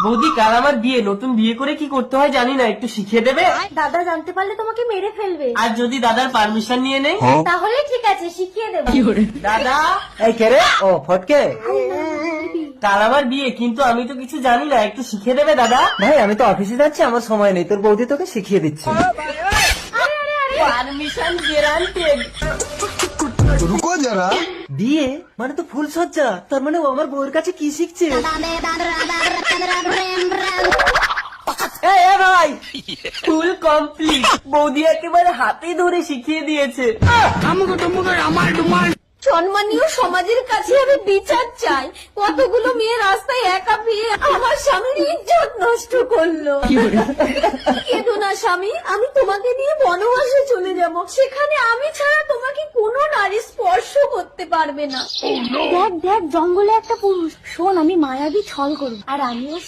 বৌদি কাল আমার বিয়ে, নতুন বিয়ে করে কি করতে হয় জানি না, একটু শিখিয়ে দেবে? দাদা জানতে পারলে তোমাকে মেরে ফেলবে। আর যদি দাদার পারমিশন নিয়ে নেই? তাহলে ঠিক আছে, শিখিয়ে দেবো। দাদা এই কে রে? ও ফটকে, কাল আমার বিয়ে, কিন্তু আমি তো কিছু জানি না, একটু শিখিয়ে দেবে দাদা? ভাই আমি তো অফিসে যাচ্ছি, আমার সময় নেই, তোর বৌদি তোকে শিখিয়ে দিচ্ছে। Permission guaranteed. रुको जरा। বিয়ে মানে তো ফুল সজ্জা, তার মানে ও আমার বউয়ের কাছে কি শিখছে? এই ভাই, ফুল কমপ্লিট, বৌদি একেবারে হাতে ধরে শিখিয়ে দিয়েছে। সম্মানীয় সমাজের কাছে আমি বিচার চাই। কতগুলো মেয়ে রাস্তায় একা পেয়ে আমার স্বামীর ইজ্জত নষ্ট করলো। কেঁদো না স্বামী, আমি তোমাকে নিয়ে বনবাসে চলে যাব, সেখানে আমি ছাড়া তোমাকে কোনো নারী স্পর্শ করতে পারবে না। দেখ দেখ, জঙ্গলে একটা পুরুষ। শোন, আমি মায়াবী ছল করব, আর আমিও